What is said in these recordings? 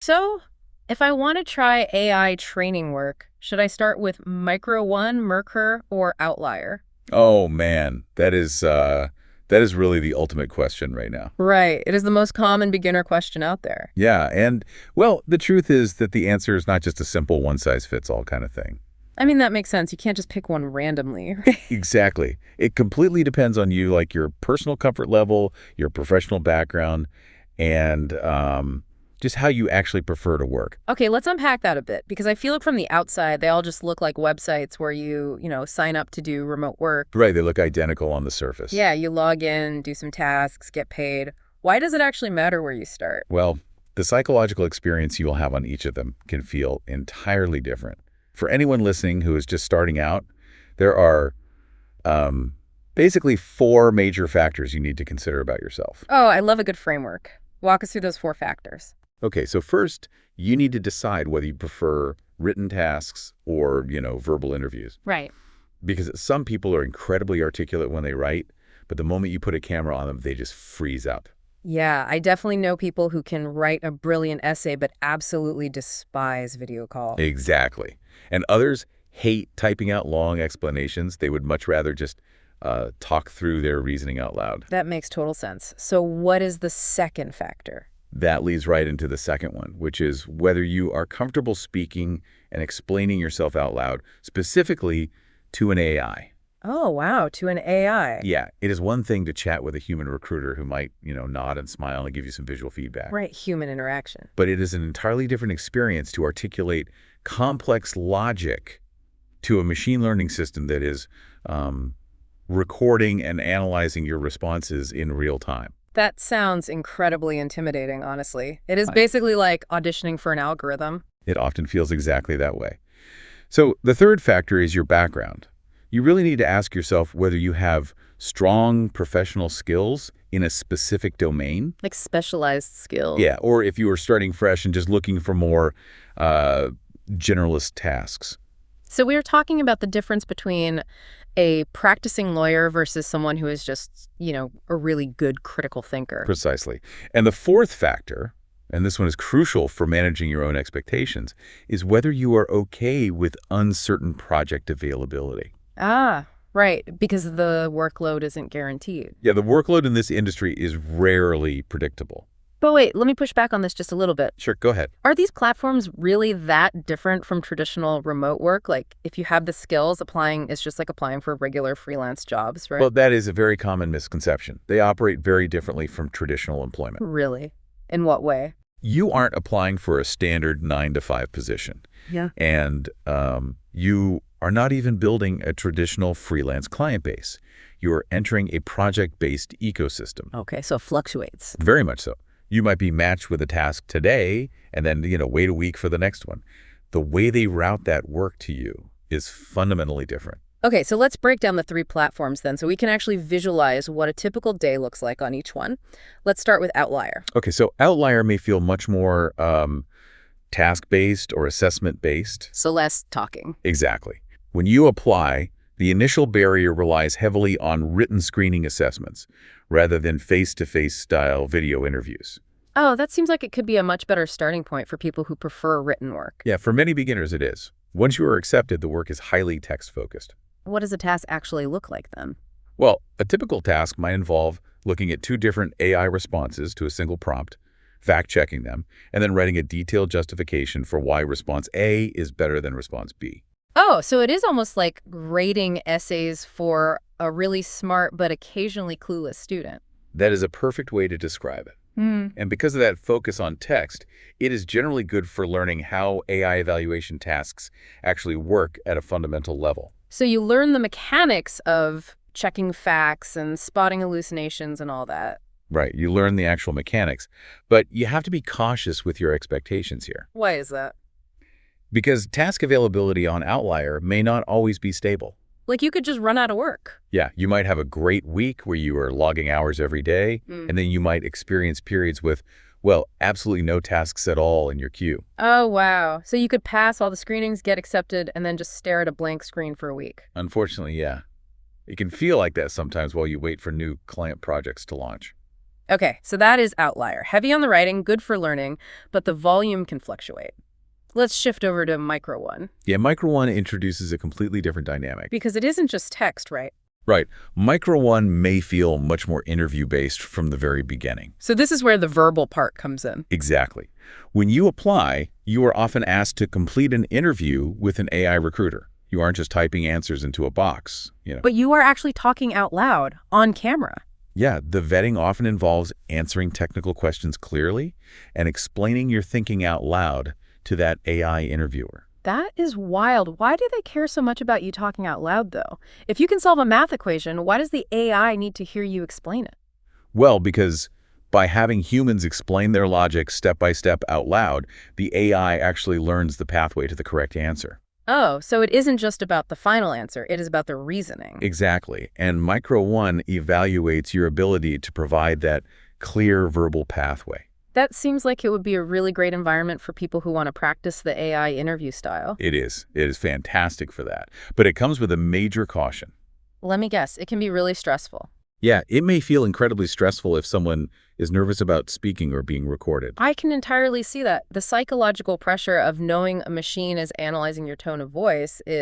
So, if I want to try AI training work, should I start with Micro1, Mercor, or Outlier? Oh man, that is really the ultimate question right now. Right. It is the most common beginner question out there. Yeah, and well, the truth is that the answer is not just a simple one-size-fits-all kind of thing. I mean, that makes sense. You can't just pick one randomly. Exactly. It completely depends on you, like your personal comfort level, your professional background, and just how you actually prefer to work. Okay, let's unpack that a bit because I feel like from the outside, they all just look like websites where you sign up to do remote work. Right, they look identical on the surface. Yeah, you log in, do some tasks, get paid. Why does it actually matter where you start? Well, the psychological experience you will have on each of them can feel entirely different. For anyone listening who is just starting out, there are um, basically four major factors you need to consider about yourself. Oh, I love a good framework. Walk us through those four factors. Okay, so first, you need to decide whether you prefer written tasks or, verbal interviews. Right. Because some people are incredibly articulate when they write, but the moment you put a camera on them, they just freeze up. Yeah, I definitely know people who can write a brilliant essay but absolutely despise video call. Exactly. And others hate typing out long explanations. They would much rather just talk through their reasoning out loud. That makes total sense. So what is the second factor? That leads right into the second one, which is whether you are comfortable speaking and explaining yourself out loud, specifically to an AI. Oh, wow, to an AI. Yeah, it is one thing to chat with a human recruiter who might, nod and smile and give you some visual feedback. Right, human interaction. But it is an entirely different experience to articulate complex logic to a machine learning system that is recording and analyzing your responses in real time. That sounds incredibly intimidating, honestly. It is basically like auditioning for an algorithm. It often feels exactly that way. So the third factor is your background. You really need to ask yourself whether you have strong professional skills in a specific domain. Like specialized skills. Yeah, or if you are starting fresh and just looking for more generalist tasks. So we were talking about the difference between a practicing lawyer versus someone who is just a really good critical thinker. Precisely. And the fourth factor, and this one is crucial for managing your own expectations, is whether you are okay with uncertain project availability. Ah, right, because the workload isn't guaranteed. Yeah, the workload in this industry is rarely predictable. But wait, let me push back on this just a little bit. Sure, go ahead. Are these platforms really that different from traditional remote work? Like, if you have the skills, applying is just like applying for regular freelance jobs, right? Well, that is a very common misconception. They operate very differently from traditional employment. Really? In what way? You aren't applying for a standard 9 to 5 position. Yeah. And you are not even building a traditional freelance client base. You are entering a project-based ecosystem. Okay, so it fluctuates. Very much so. You might be matched with a task today and then, wait a week for the next one. The way they route that work to you is fundamentally different. Okay, so let's break down the three platforms then so we can actually visualize what a typical day looks like on each one. Let's start with Outlier. Okay, so Outlier may feel much more task-based or assessment-based. So less talking. Exactly. When you apply, the initial barrier relies heavily on written screening assessments rather than face-to-face style video interviews. Oh, that seems like it could be a much better starting point for people who prefer written work. Yeah, for many beginners it is. Once you are accepted, the work is highly text-focused. What does a task actually look like then? Well, a typical task might involve looking at 2 different AI responses to a single prompt, fact-checking them, and then writing a detailed justification for why response A is better than response B. Oh, so it is almost like grading essays for a really smart but occasionally clueless student. That is a perfect way to describe it. And because of that focus on text, it is generally good for learning how AI evaluation tasks actually work at a fundamental level. So you learn the mechanics of checking facts and spotting hallucinations and all that. Right, you learn the actual mechanics, but you have to be cautious with your expectations here. Why is that? Because task availability on Outlier may not always be stable. Like you could just run out of work. Yeah, you might have a great week where you are logging hours every day, and then you might experience periods with, well, absolutely no tasks at all in your queue. Oh, wow. So you could pass all the screenings, get accepted, and then just stare at a blank screen for a week. Unfortunately, yeah. It can feel like that sometimes while you wait for new client projects to launch. Okay, so that is Outlier. Heavy on the writing, good for learning, but the volume can fluctuate. Let's shift over to Micro1, Yeah, Micro1 introduces a completely different dynamic. because it isn't just text, right? Right. Micro1 may feel much more interview-based from the very beginning. So this is where the verbal part comes in. Exactly. When you apply, you are often asked to complete an interview with an AI recruiter. You aren't just typing answers into a box. But you are actually talking out loud, on camera. Yeah, the vetting often involves answering technical questions clearly and explaining your thinking out loud to that AI interviewer. That is wild. Why do they care so much about you talking out loud, though? If you can solve a math equation, why does the AI need to hear you explain it? Well, because by having humans explain their logic step by step out loud, the AI actually learns the pathway to the correct answer. Oh, so it isn't just about the final answer, it is about the reasoning. Exactly. And Micro1 evaluates your ability to provide that clear verbal pathway. That seems like it would be a really great environment for people who want to practice the AI interview style. It is. It is fantastic for that. But it comes with a major caution. Let me guess, it can be really stressful. Yeah, it may feel incredibly stressful if someone is nervous about speaking or being recorded. I can entirely see that. The psychological pressure of knowing a machine is analyzing your tone of voice it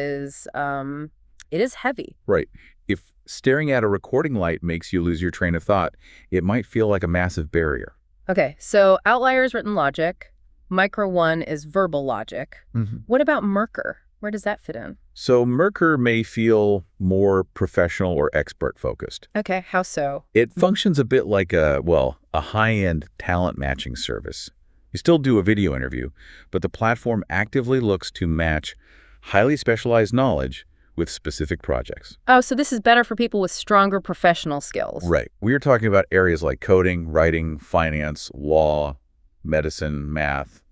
is heavy. Right. If staring at a recording light makes you lose your train of thought, it might feel like a massive barrier. Okay, so Outlier is written logic. Micro1 is verbal logic. What about Mercor? Where does that fit in? So Mercor may feel more professional or expert-focused. Okay, how so? It functions a bit like a high-end talent matching service. You still do a video interview, but the platform actively looks to match highly specialized knowledge with specific projects. Oh, so this is better for people with stronger professional skills. Right. We are talking about areas like coding, writing, finance, law, medicine, math,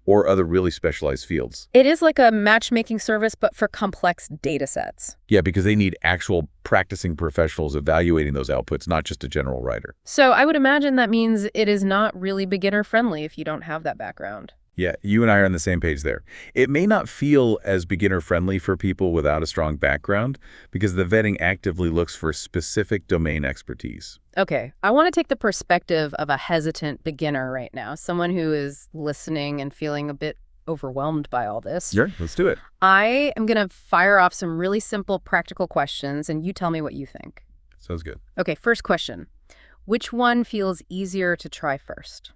or other really specialized fields. It is like a matchmaking service, but for complex data sets. Yeah, because they need actual practicing professionals evaluating those outputs, not just a general writer. So I would imagine that means it is not really beginner-friendly if you don't have that background. Yeah, you and I are on the same page there. It may not feel as beginner-friendly for people without a strong background because the vetting actively looks for specific domain expertise. Okay, I want to take the perspective of a hesitant beginner right now, someone who is listening and feeling a bit overwhelmed by all this. Sure, let's do it. I am going to fire off some really simple practical questions, and you tell me what you think. Sounds good. Okay, first question. Which one feels easier to try first?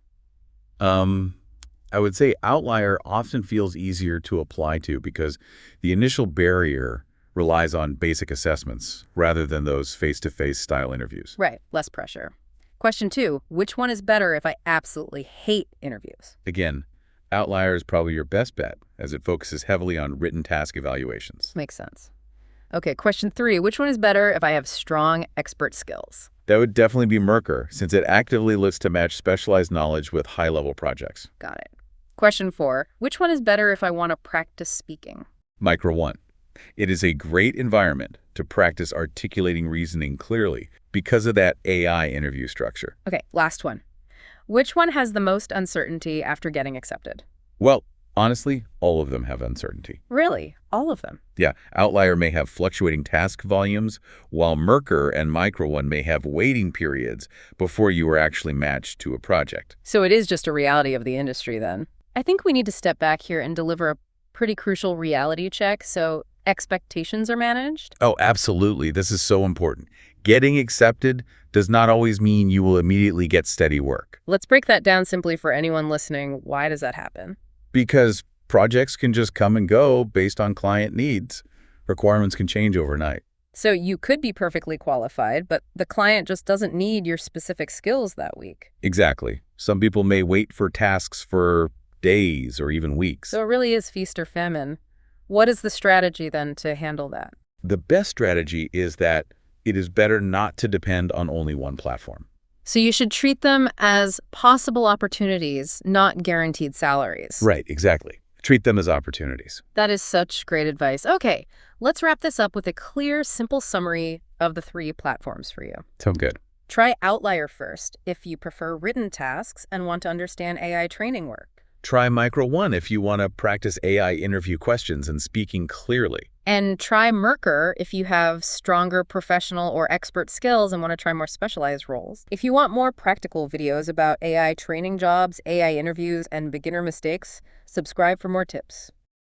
I would say Outlier often feels easier to apply to because the initial barrier relies on basic assessments rather than those face-to-face style interviews. Right, less pressure. Question 2, which one is better if I absolutely hate interviews? Again, Outlier is probably your best bet as it focuses heavily on written task evaluations. Makes sense. Okay, question 3, which one is better if I have strong expert skills? That would definitely be Mercor, since it actively looks to match specialized knowledge with high-level projects. Got it. Question 4, which one is better if I want to practice speaking? Micro1. It is a great environment to practice articulating reasoning clearly because of that AI interview structure. Okay, last one. Which one has the most uncertainty after getting accepted? Well, honestly, all of them have uncertainty. Really? All of them? Yeah, Outlier may have fluctuating task volumes, while Mercor and Micro1 may have waiting periods before you are actually matched to a project. So it is just a reality of the industry then. I think we need to step back here and deliver a pretty crucial reality check so expectations are managed. Oh, absolutely. This is so important. Getting accepted does not always mean you will immediately get steady work. Let's break that down simply for anyone listening. Why does that happen? Because projects can just come and go based on client needs. Requirements can change overnight. So you could be perfectly qualified, but the client just doesn't need your specific skills that week. Exactly. Some people may wait for tasks for days or even weeks. So it really is feast or famine. What is the strategy then to handle that? The best strategy is that it is better not to depend on only one platform. So you should treat them as possible opportunities, not guaranteed salaries. Right, exactly. Treat them as opportunities. That is such great advice. Okay, let's wrap this up with a clear, simple summary of the 3 platforms for you. So good. Try Outlier first if you prefer written tasks and want to understand AI training work. Try Micro1 if you want to practice AI interview questions and speaking clearly. And try Mercor if you have stronger professional or expert skills and want to try more specialized roles. If you want more practical videos about AI training jobs, AI interviews, and beginner mistakes, subscribe for more tips.